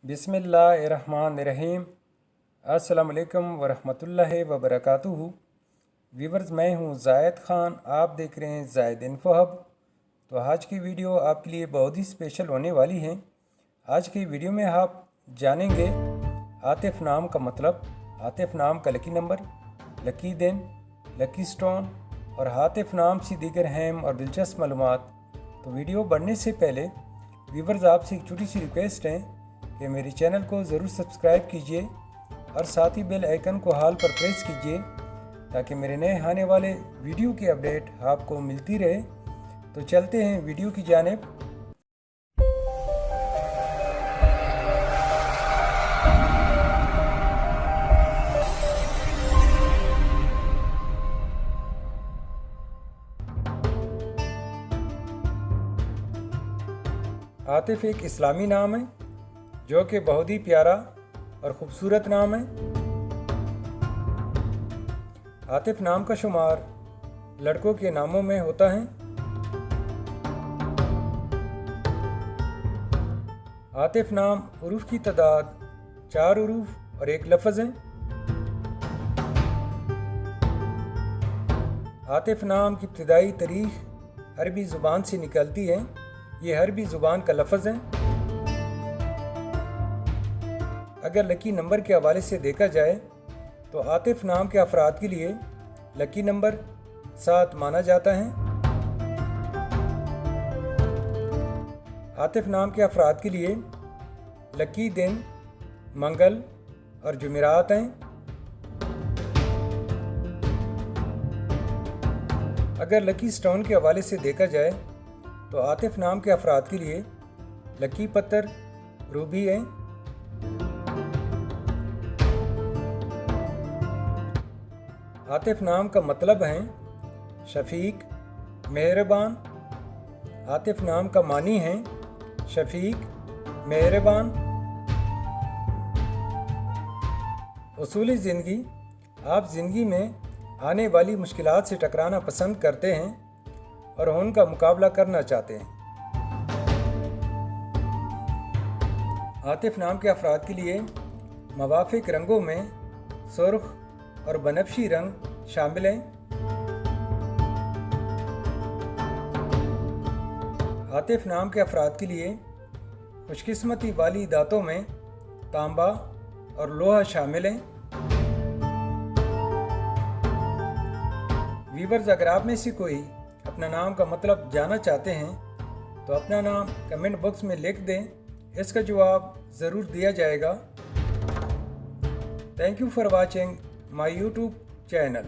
बिस्मिल्लाहिर्रहमानिर्रहीम। अस्सलामुअलैकुम वरहमतुल्लाहि वबरकातुहू। व्यूवर्स, मैं हूं जायद ख़ान, आप देख रहे हैं जायद इन्फो हब। तो आज की वीडियो आपके लिए बहुत ही स्पेशल होने वाली है। आज की वीडियो में आप जानेंगे आतिफ नाम का मतलब, आतिफ नाम का लकी नंबर, लकी दिन, लकी स्टोन और आतिफ नाम से दीगर अहम और दिलचस्प मालूमात। तो वीडियो बढ़ने से पहले व्यूवर्स, आपसे एक छोटी सी रिक्वेस्ट है कि मेरे चैनल को ज़रूर सब्सक्राइब कीजिए और साथ ही बेल आइकन को हाल पर प्रेस कीजिए ताकि मेरे नए आने वाले वीडियो की अपडेट आपको मिलती रहे। तो चलते हैं वीडियो की जानिब। आतिफ एक इस्लामी नाम है जो कि बहुत ही प्यारा और ख़ूबसूरत नाम है। आतिफ नाम का शुमार लड़कों के नामों में होता है। आतिफ नाम उरूफ की तादाद 4 उरूफ और 1 लफ्ज़ है। आतिफ नाम की इब्तिदाई तारीख अरबी ज़ुबान से निकलती है। ये अरबी ज़ुबान का लफ्ज़ है। अगर लकी नंबर के हवाले से देखा जाए तो आतिफ नाम के अफराद के लिए लकी नंबर 7 माना जाता है। आतिफ नाम के अफराद के लिए लकी दिन मंगल और जुमेरात हैं। अगर लकी स्टोन के हवाले से देखा जाए तो आतिफ नाम के अफराद के लिए लकी पत्थर रूबी है। आतिफ नाम का मतलब है शफीक, मेहरबान। आतिफ नाम का मानी है शफीक, मेहरबान। उसूली ज़िंदगी, आप ज़िंदगी में आने वाली मुश्किलात से टकराना पसंद करते हैं और उनका मुकाबला करना चाहते हैं। आतिफ नाम के अफराद के लिए मवाफिक रंगों में सुर्ख और बनफशी रंग शामिल हैं। आतिफ नाम के अफराद के लिए खुशकिस्मती वाली दांतों में तांबा और लोहा शामिल हैं। व्यूवर्स, अगर आप में से कोई अपना नाम का मतलब जानना चाहते हैं तो अपना नाम कमेंट बॉक्स में लिख दें, इसका जवाब ज़रूर दिया जाएगा। Thank you for watching my YouTube channel।